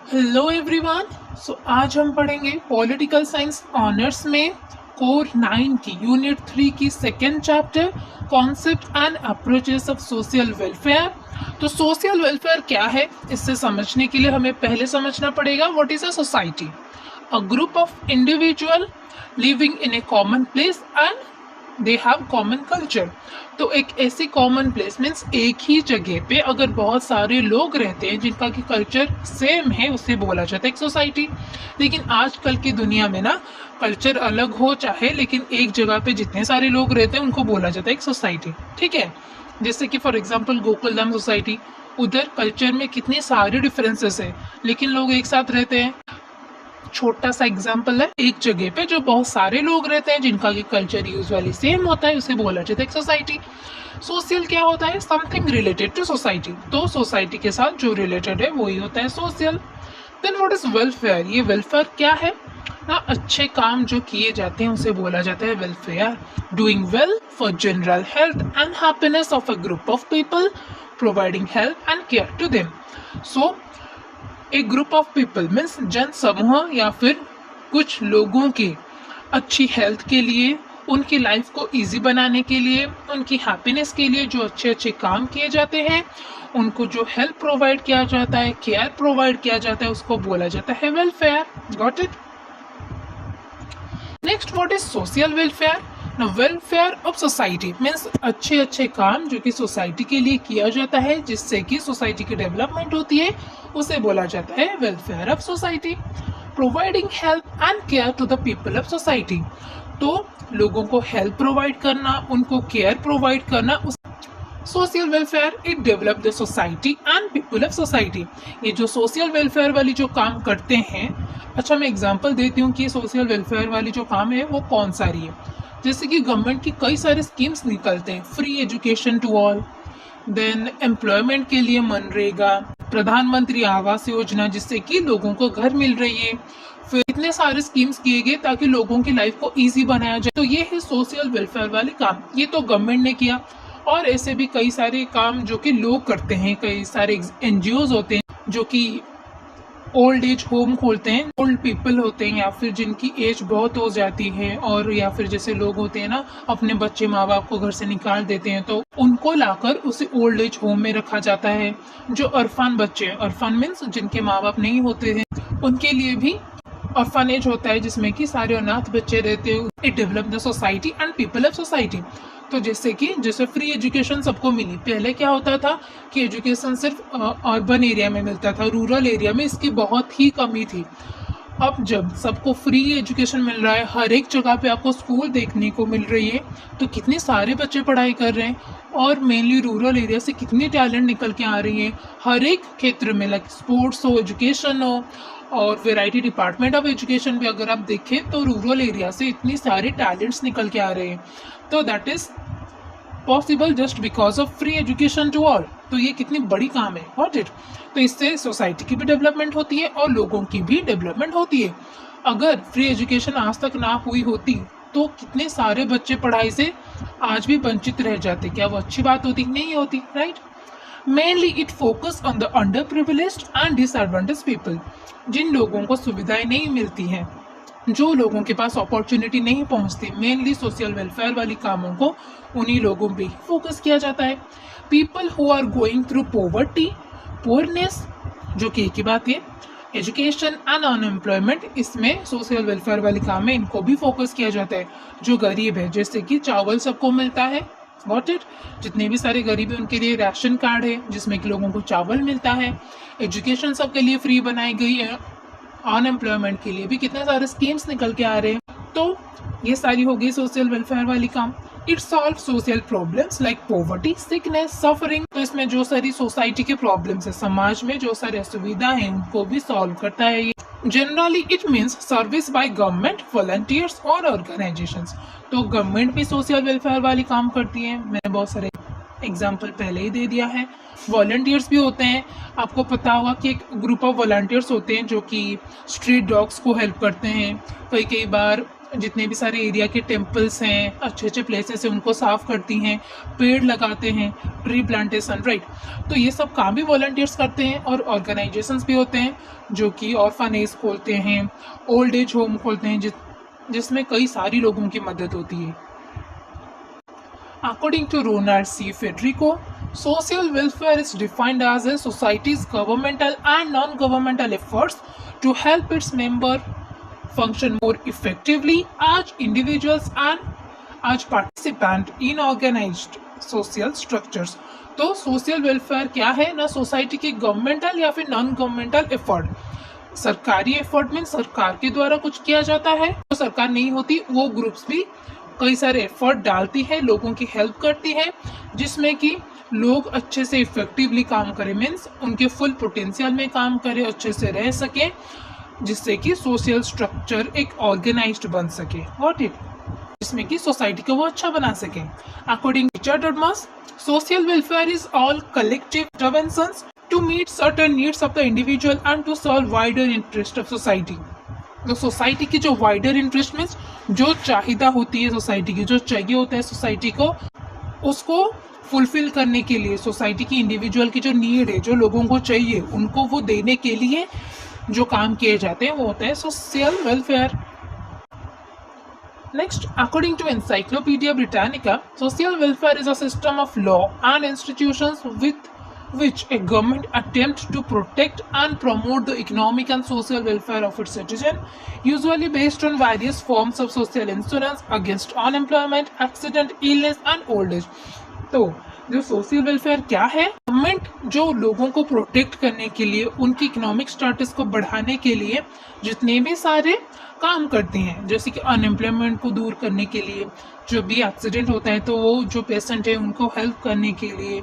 Hello everyone. आज हम पढ़ेंगे पॉलिटिकल साइंस ऑनर्स में कोर 9 की यूनिट 3 की second chapter concept and approaches of social welfare. तो सोशल वेलफेयर क्या है, इससे समझने के लिए हमें पहले समझना पड़ेगा what is a society. A group of individual living in A common place and they have common culture. तो एक ऐसी कॉमन प्लेस मीन्स एक ही जगह पे अगर बहुत सारे लोग रहते हैं जिनका की कल्चर सेम है, उसे बोला जाता है एक सोसाइटी। लेकिन आजकल की दुनिया में ना कल्चर अलग हो चाहे, लेकिन एक जगह पे जितने सारे लोग रहते हैं उनको बोला जाता है एक सोसाइटी। ठीक है, जैसे कि फॉर एग्जांपल गोकुलधाम सोसाइटी, उधर कल्चर में कितने सारे डिफरेंसेस है लेकिन लोग एक साथ रहते हैं। छोटा सा एग्जाम्पल है, एक जगह पे जो बहुत सारे लोग रहते हैं जिनका की कल्चर यूजुअली सेम होता है, उसे बोला जाता है एक सोसाइटी। सोशल क्या होता है? Something related to society. तो सोसाइटी के साथ जो रिलेटेड है वही होता है social. Then what is welfare? ये वेलफेयर क्या है ना, अच्छे काम जो किए जाते हैं उसे बोला जाता है welfare. Doing well for general health and happiness of a group of people, providing help and care to them. So एक ग्रुप ऑफ पीपल मीन्स जन समूह या फिर कुछ लोगों के अच्छी हेल्थ के लिए, उनकी लाइफ को इजी बनाने के लिए, उनकी हैप्पीनेस के लिए जो अच्छे अच्छे काम किए जाते हैं, उनको जो हेल्प प्रोवाइड किया जाता है, केयर प्रोवाइड किया जाता है, उसको बोला जाता है welfare. Got it? Next what is social welfare? ना वेलफेयर ऑफ सोसाइटी मीन्स अच्छे अच्छे काम जो कि सोसाइटी के लिए किया जाता है जिससे कि सोसाइटी की डेवलपमेंट होती है, उसे बोला जाता है welfare of society. Providing help and care to the people of society, तो लोगों को हेल्प प्रोवाइड करना, उनको केयर प्रोवाइड करना। Social welfare it develop the society and people of society. ये जो सोशल वेलफेयर वाली जो काम करते हैं, अच्छा मैं एग्जांपल देती हूँ कि सोशल वेलफेयर वाली जो काम है वो कौन सा रही है। जैसे कि गवर्नमेंट की कई सारे स्कीम्स निकलते हैं, free education to all, then employment के लिए मनरेगा, प्रधानमंत्री आवास योजना जिससे कि लोगों को घर मिल रही है, फिर इतने सारे स्कीम्स किए गए ताकि लोगों की लाइफ को इजी बनाया जाए। तो ये है सोशल वेलफेयर वाले काम, ये तो गवर्नमेंट ने किया। और ऐसे भी कई सारे काम जो कि लोग करते हैं, कई सारे एनजीओज होते हैं जो कि ओल्ड एज होम खोलते हैं, ओल्ड पीपल होते हैं या फिर जिनकी एज बहुत हो जाती है, और या फिर जैसे लोग होते हैं ना अपने बच्चे माँ बाप को घर से निकाल देते हैं तो उनको लाकर उसे ओल्ड एज होम में रखा जाता है। जो अरफान बच्चे, अरफान मीन्स जिनके माँ बाप नहीं होते हैं, उनके लिए भी ऑर्फनेज होता है जिसमें कि सारे अनाथ बच्चे रहते हैं। It develop the society and people of society. तो जैसे फ्री एजुकेशन सबको मिली, पहले क्या होता था कि एजुकेशन सिर्फ अर्बन एरिया में मिलता था, रूरल एरिया में इसकी बहुत ही कमी थी। अब जब सबको फ्री एजुकेशन मिल रहा है, हर एक जगह पे आपको स्कूल देखने को मिल रही है, तो कितने सारे बच्चे पढ़ाई कर रहे हैं, और मेनली रूरल एरिया से कितनी टैलेंट निकल के आ रही है हर एक क्षेत्र में, लाइक स्पोर्ट्स हो, एजुकेशन हो, और वेराइटी डिपार्टमेंट ऑफ एजुकेशन भी अगर आप देखें तो रूरल एरिया से इतनी सारे टैलेंट्स निकल के आ रहे हैं। तो that is possible just because of free education to all. तो ये कितनी बड़ी काम है, गॉट इट? तो इससे सोसाइटी की भी डेवलपमेंट होती है और लोगों की भी डेवलपमेंट होती है। अगर फ्री एजुकेशन आज तक ना हुई होती तो कितने सारे बच्चे पढ़ाई से आज भी वंचित रह जाते, क्या वो अच्छी बात होती? नहीं होती, right? Mainly it focus on the underprivileged and disadvantage people, जिन लोगों को सुविधाएं नहीं मिलती हैं, जो लोगों के पास अपॉर्चुनिटी नहीं पहुंचती, मेनली सोशल वेलफेयर वाली कामों को उन्हीं लोगों पे ही फोकस किया जाता है। People who are going through poverty, poorness, जो कि एक ही बात है, एजुकेशन एंड अनएम्प्लॉयमेंट, इसमें सोशल वेलफेयर वाली काम में इनको भी फोकस किया जाता है। जो गरीब है, जैसे कि चावल सबको मिलता है, गॉट इट? जितने भी सारे गरीब है उनके लिए राशन कार्ड है जिसमें कि लोगों को चावल मिलता है। एजुकेशन सबके लिए फ्री बनाई गई है। अनएम्प्लॉयमेंट के लिए भी कितने सारे स्कीम्स निकल के आ रहे हैं। तो ये सारी हो गई सोशल वेलफेयर वाली काम। It solve social problems like poverty, sickness, suffering. तो इसमें जो सारी सोसाइटी के प्रॉब्लम्स है, समाज में जो सारी असुविधा है, उनको भी सॉल्व करता है ये। Generally it means service by government, volunteers और ऑर्गेनाइजेशंस। तो गवर्नमेंट भी सोशल वेलफेयर वाली काम करती है, मैंने बहुत सारे एग्जाम्पल पहले ही दे दिया है। वॉलंटियर्स भी होते हैं, आपको पता होगा कि एक ग्रुप ऑफ वॉलंटियर्स होते हैं जो कि स्ट्रीट डॉग्स को हेल्प करते हैं, कई बार जितने भी सारे एरिया के टेम्पल्स हैं, अच्छे अच्छे प्लेसेस हैं, उनको साफ करती हैं, पेड़ लगाते हैं, ट्री प्लांटेशन, राइट। तो ये सब काम भी वॉलंटियर्स करते हैं। और ऑर्गेनाइजेशंस भी होते हैं जो कि ऑर्फनेज खोलते हैं, ओल्ड एज होम खोलते हैं, जिसमें कई सारी लोगों की मदद होती है। According to Ronald C. Federico, social welfare is defined as a society's governmental and non-governmental efforts to help its members function more effectively as individuals and as participants in organized social structures. तो social welfare क्या है ना, society की governmental या फिर non governmental effort. सरकारी effort में सरकार के द्वारा कुछ किया जाता है, तो सरकार नहीं होती, वो ग्रुप्स भी कई सारे एफर्ट डालती है, लोगों की हेल्प करती है, जिसमें कि लोग अच्छे से इफेक्टिवली काम करें, मीन्स उनके फुल पोटेंशियल में काम करें, अच्छे से रह सके, जिससे कि सोशल स्ट्रक्चर एक ऑर्गेनाइज्ड बन सके, व्हाट इट, जिसमें कि सोसाइटी को वो अच्छा बना सके। According to Richard Adams, social welfare is all collective interventions to meet certain needs of the individual and to solve wider interest of society. तो सोसाइटी की जो वाइडर इंटरेस्ट मीन्स जो चाहिदा होती है सोसाइटी की, जो चाहिए होता है सोसाइटी को, उसको फुलफिल करने के लिए, सोसाइटी की इंडिविजुअल की जो नीड है, जो लोगों को चाहिए, उनको वो देने के लिए जो काम किए जाते हैं वो होता है social welfare. Next, according to encyclopaedia Britannica, social welfare is a system of law and institutions with which a government attempt to protect and promote the economic and social welfare of its citizen, usually based on various forms of social insurance against unemployment, accident, illness and old age. तो जो social welfare क्या है, government जो लोगों को protect करने के लिए, उनकी इकोनॉमिक स्टेटस को बढ़ाने के लिए जितने भी सारे काम करती हैं, जैसे कि अनएम्प्लॉयमेंट को दूर करने के लिए, जो भी एक्सीडेंट होता है तो वो जो पेशेंट है उनको हेल्प करने के लिए,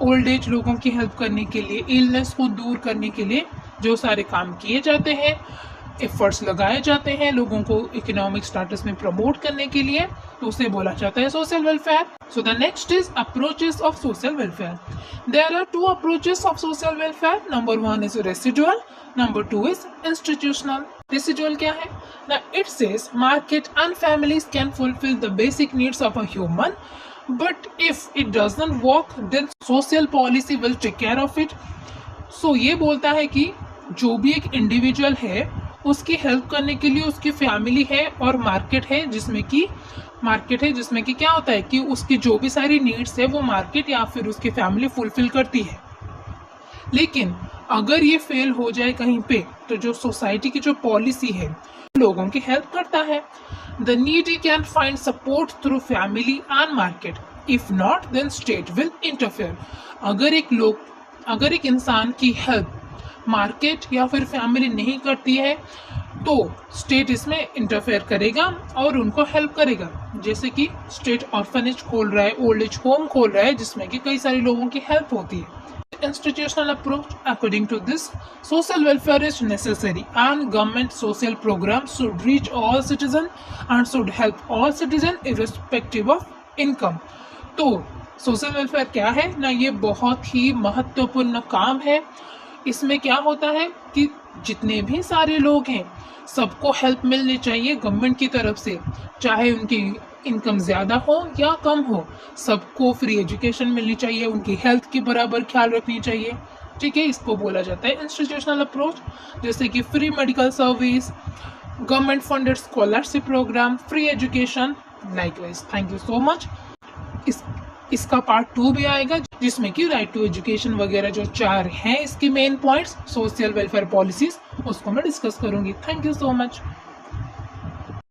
ओल्ड एज लोगों की हेल्प करने के लिए, इलनेस को दूर करने के लिए जो सारे काम किए जाते हैं, एफर्ट्स लगाए जाते हैं लोगों को इकोनॉमिक स्टेटस में प्रमोट करने के लिए, तो उसे बोला जाता है social welfare. So the next is approaches of social welfare. There are two approaches of social welfare. Number 1 is residual, number 2 is institutional. Residual क्या है ना, it says market and families can fulfil the basic needs of a human, but if it doesn't work then social policy will take care of it. So ये बोलता है कि जो भी एक इंडिविजुअल है उसकी हेल्प करने के लिए उसकी फैमिली है और मार्केट है, जिसमें कि क्या होता है कि उसकी जो भी सारी नीड्स है वो मार्केट या फिर उसकी फैमिली फुलफिल करती है। लेकिन अगर ये फेल हो जाए कहीं पे, तो जो सोसाइटी की जो पॉलिसी है लोगों की हेल्प करता है। The needy can find support through family and market. If not, then state will interfere. अगर एक इंसान की हेल्प मार्केट या फिर फैमिली नहीं करती है तो स्टेट इसमें इंटरफेयर करेगा और उनको हेल्प करेगा। जैसे कि स्टेट ऑर्फनेज खोल रहा है, ओल्ड एज होम खोल रहा है, जिसमें कि कई सारे लोगों की हेल्प होती है। Institutional approach, according to this, social welfare is necessary and government social programs should reach all citizens and should help all citizens irrespective of income. तो सोशल वेलफेयर क्या है ना, ये बहुत ही महत्वपूर्ण काम है। इसमें क्या होता है कि जितने भी सारे लोग हैं सबको हेल्प मिलनी चाहिए गवर्नमेंट की तरफ से, चाहे उनकी इनकम ज़्यादा हो या कम हो, सबको फ्री एजुकेशन मिलनी चाहिए, उनकी हेल्थ की बराबर ख्याल रखनी चाहिए, ठीक है। इसको बोला जाता है इंस्टीट्यूशनल अप्रोच, जैसे कि free medical service, government funded scholarship programme, free education, likewise. Thank you so much. इसका पार्ट 2 भी आएगा जिसमें कि राइट टू एजुकेशन वगैरह जो 4 हैं इसके main points, social welfare policies, उसको मैं डिस्कस करूंगी। Thank you so much.